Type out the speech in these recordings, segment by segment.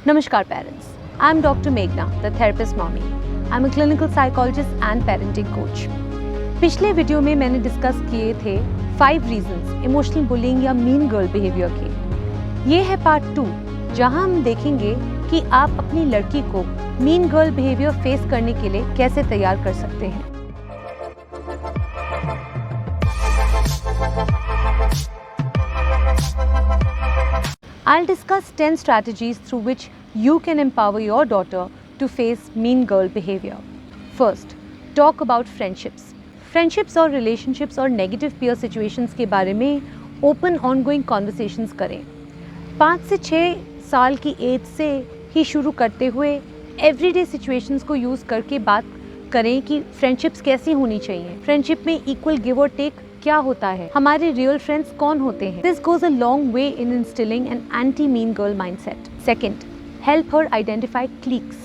Namaskar parents, I am Dr. Meghna, the therapist mommy. I am a clinical psychologist and parenting coach. पिछले video में मैंने discuss किए थे 5 reasons emotional bullying या mean girl behaviour के। ये है पार्ट 2 जहां हम देखेंगे कि आप अपनी लड़की को मीन गर्ल बिहेवियर फेस करने के लिए कैसे तैयार कर सकते हैं। I'll discuss 10 strategies through which you can empower your daughter to face mean girl behavior. First, talk about friendships. Friendships और relationships और negative peer situations के बारे में open ongoing conversations करें। 5 से 6 साल की एज से ही शुरू करते हुए everyday situations को यूज़ करके बात करें कि friendships कैसी होनी चाहिए। Friendship में equal give or take क्या होता है, हमारे रियल फ्रेंड्स कौन होते हैं। This goes a long way in instilling an anti-mean girl mindset. Second, help her identify cliques.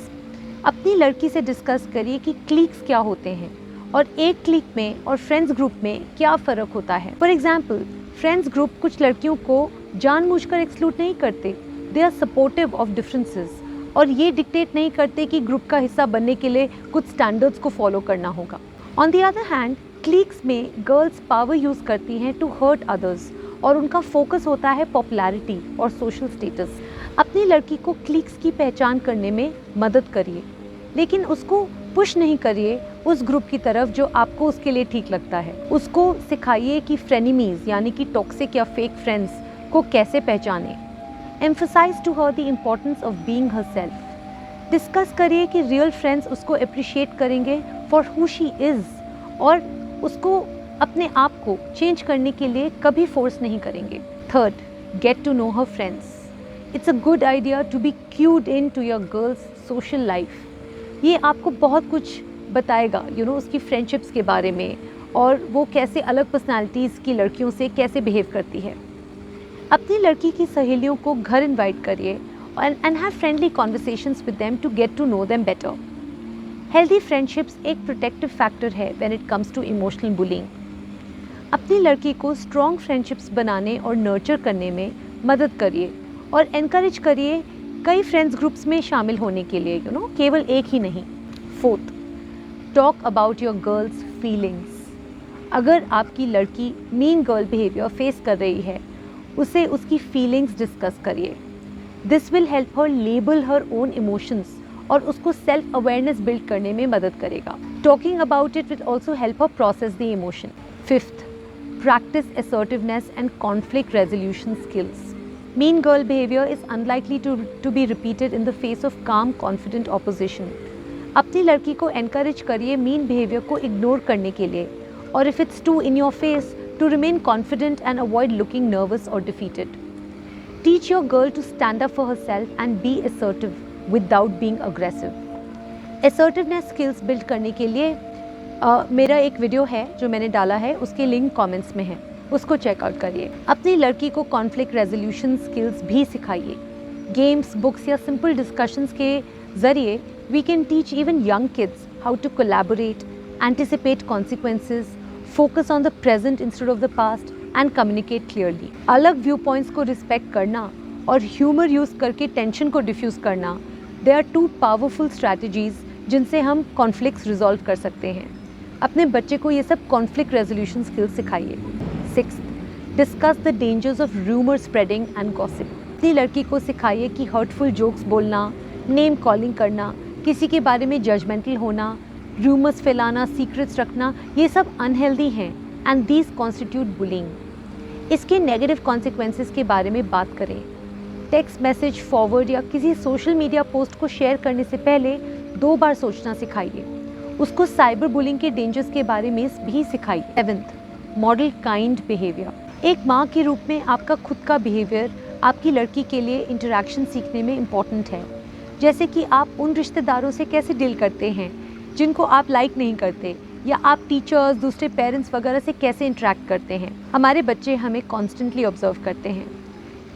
अपनी लड़की से डिस्कस करिए कि क्लीक्स क्या होते हैं और एक क्लीक में और फ्रेंड्स ग्रुप में क्या फ़र्क होता है। फॉर एग्जाम्पल, फ्रेंड्स ग्रुप कुछ लड़कियों को जानबूझकर एक्सक्लूड नहीं करते, they are supportive of differences और ये डिक्टेट नहीं करते कि ग्रुप का हिस्सा बनने के लिए कुछ स्टैंडर्ड्स को फॉलो करना होगा। ऑन द अदर हैंड, क्लीक्स में गर्ल्स पावर यूज़ करती हैं टू हर्ट अदर्स और उनका फोकस होता है पॉपुलैरिटी और सोशल स्टेटस। अपनी लड़की को क्लीक्स की पहचान करने में मदद करिए, लेकिन उसको पुश नहीं करिए उस ग्रुप की तरफ जो आपको उसके लिए ठीक लगता है। उसको सिखाइए कि फ्रेनिमीज़ यानी कि टॉक्सिक या फेक फ्रेंड्स को कैसे पहचाने। Emphasise to her the importance of being herself. Discuss करिए कि रियल फ्रेंड्स उसको अप्रिशिएट करेंगे फॉर हु शी इज़ और उसको अपने आप को चेंज करने के लिए कभी फोर्स नहीं करेंगे। Third, get to know her friends. It's a good idea to be clued in to your girl's social life. ये आपको बहुत कुछ बताएगा उसकी फ्रेंडशिप्स के बारे में और वो कैसे अलग पर्सनालिटीज़ की लड़कियों से कैसे बिहेव करती है। अपनी लड़की की सहेलियों को घर इन्वाइट करिए and have friendly conversations with them to get to know them better. Healthy friendships एक प्रोटेक्टिव फैक्टर है when it comes to emotional bullying. अपनी लड़की को स्ट्रॉन्ग फ्रेंडशिप्स बनाने और नर्चर करने में मदद करिए और एनकरेज करिए कई फ्रेंड्स ग्रुप्स में शामिल होने के लिए केवल एक ही नहीं। Fourth, talk about your girls feelings. अगर आपकी लड़की मीन गर्ल बिहेवियर फेस कर रही है, उसे उसकी फीलिंग्स डिस्कस करिए। This will help her label her own emotions और उसको सेल्फ अवेयरनेस बिल्ड करने में मदद करेगा। Talking about it will also help her process the emotion. Fifth, practice assertiveness and conflict resolution skills. Mean girl behaviour is unlikely to be repeated in the face of calm confident opposition. अपनी लड़की को encourage करिए mean behaviour को ignore करने के लिए और if it's to in your face to remain confident and avoid looking nervous और defeated. Teach your girl to stand up for herself and be assertive without being aggressive. Assertiveness skills build करने के लिए मेरा एक video है जो मैंने डाला है, उसके लिंक कमेंट्स में है, उसको चेकआउट करिए। अपनी लड़की को कॉन्फ्लिक्ट रेजोल्यूशन स्किल्स भी सिखाइए। गेम्स, बुक्स या सिंपल डिस्कशंस के ज़रिए we can teach even young kids how to collaborate, anticipate consequences, focus on the present instead of the past and communicate clearly. अलग व्यू पॉइंट्स को respect करना और humour use करके tension को defuse करना, they are 2 powerful strategies जिनसे हम conflicts resolve कर सकते हैं। अपने बच्चे को ये सब कॉन्फ्लिक्ट रेजोल्यूशन स्किल्स सिखाइए। 6th, discuss the dangers of rumour spreading and gossip. अपनी लड़की को सिखाइए कि हर्टफुल जोक्स बोलना, नेम कॉलिंग करना, किसी के बारे में जजमेंटल होना, रूमर्स फैलाना, सीक्रेट्स रखना, ये सब अनहेल्दी हैं एंड दीज कॉन्स्टिट्यूट बुलिंग। इसके नेगेटिव कॉन्सिक्वेंसेस के बारे में बात करें। टेक्स्ट मैसेज फॉरवर्ड या किसी सोशल मीडिया पोस्ट को शेयर करने से पहले 2 बार सोचना सिखाइए। उसको साइबर बुलिंग के डेंजर्स के बारे में भी सिखाइए। 7th, model kind behaviour. एक माँ के रूप में आपका खुद का बिहेवियर आपकी लड़की के लिए इंटरेक्शन सीखने में इम्पॉर्टेंट है। जैसे कि आप उन रिश्तेदारों से कैसे डील करते हैं जिनको आप लाइक नहीं करते, या आप टीचर्स, दूसरे पेरेंट्स वगैरह से कैसे इंटरेक्ट करते हैं। हमारे बच्चे हमें कॉन्स्टेंटली ऑब्जर्व करते हैं।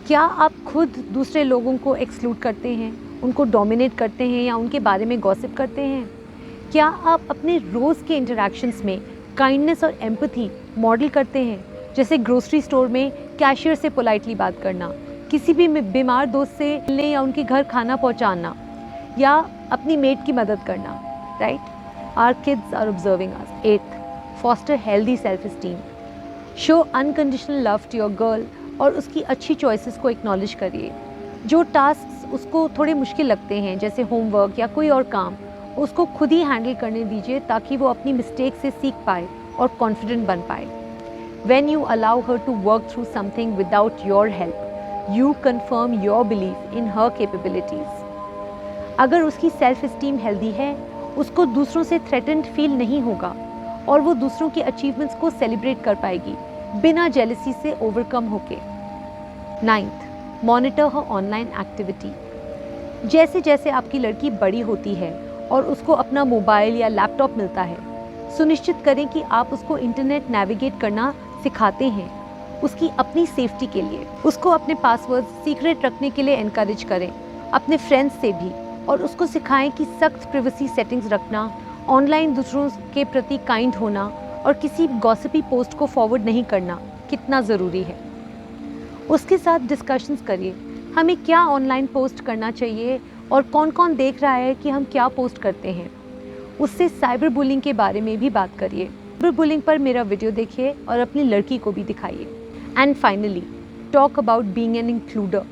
क्या आप खुद दूसरे लोगों को एक्सक्लूड करते हैं, उनको डोमिनेट करते हैं या उनके बारे में गॉसिप करते हैं? क्या आप अपने रोज़ के इंटरेक्शंस में काइंडनेस और एम्पैथी मॉडल करते हैं, जैसे ग्रोसरी स्टोर में कैशियर से पोलाइटली बात करना किसी भी बीमार दोस्त से मिलने या उनके घर खाना पहुंचाना या अपनी मेट की मदद करना, right? Our kids are observing us. 8th, foster healthy self esteem. Show unconditional love to your girl और उसकी अच्छी चॉइसेस को एक्नॉलेज करिए। जो टास्क उसको थोड़े मुश्किल लगते हैं, जैसे होमवर्क या कोई और काम, उसको खुद ही हैंडल करने दीजिए ताकि वो अपनी मिस्टेक से सीख पाए और कॉन्फिडेंट बन पाए। When you allow her to work through something without your help, you confirm your belief in her capabilities. अगर उसकी सेल्फ एस्टीम हेल्दी है, उसको दूसरों से थ्रेटेंड फील नहीं होगा और वो दूसरों की अचीवमेंट्स को सेलिब्रेट कर पाएगी बिना जेलसी से ओवरकम होके। 9th, मॉनिटर हर ऑनलाइन एक्टिविटी। जैसे जैसे आपकी लड़की बड़ी होती है और उसको अपना मोबाइल या लैपटॉप मिलता है, सुनिश्चित करें कि आप उसको इंटरनेट नेविगेट करना सिखाते हैं उसकी अपनी सेफ्टी के लिए। उसको अपने पासवर्ड सीक्रेट रखने के लिए एनकरेज करें, अपने फ्रेंड्स से भी, और उसको सिखाएं कि सख्त प्रिवेसी सेटिंग्स रखना, ऑनलाइन दूसरों के प्रति काइंड होना और किसी गॉसिपी पोस्ट को फॉरवर्ड नहीं करना कितना ज़रूरी है। उसके साथ डिस्कशंस करिए, हमें क्या ऑनलाइन पोस्ट करना चाहिए और कौन कौन देख रहा है कि हम क्या पोस्ट करते हैं। उससे साइबर बुलिंग के बारे में भी बात करिए। साइबर बुलिंग पर मेरा वीडियो देखिए और अपनी लड़की को भी दिखाइए। And finally, talk about being an includer.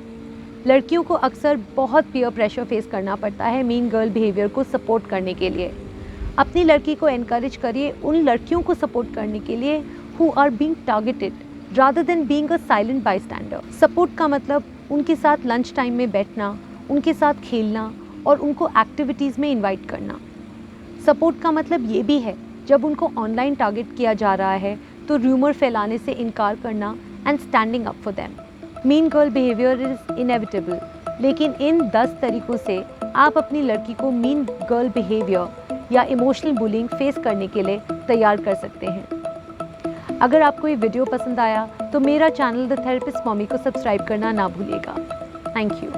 लड़कियों को अक्सर बहुत पीयर प्रेशर फेस करना पड़ता है मीन गर्ल बिहेवियर को सपोर्ट करने के लिए। अपनी लड़की को एनकरेज करिए उन लड़कियों को सपोर्ट करने के लिए who are being targeted rather than being a silent bystander. Support का मतलब उनके साथ लंच टाइम में बैठना, उनके साथ खेलना और उनको एक्टिविटीज़ में इन्वाइट करना। सपोर्ट का मतलब ये भी है जब उनको ऑनलाइन टारगेट किया जा रहा है तो र्यूमर फैलाने से इनकार करना and standing up for them. Mean girl behaviour is inevitable, लेकिन इन 10 तरीक़ों से आप अपनी लड़की को मीन गर्ल बिहेवियर या इमोशनल बुलिंग फेस करने के लिए तैयार कर सकते हैं। अगर आपको ये वीडियो पसंद आया तो मेरा चैनल द थेरेपिस्ट मॉमी को सब्सक्राइब करना ना भूलिएगा। Thank you.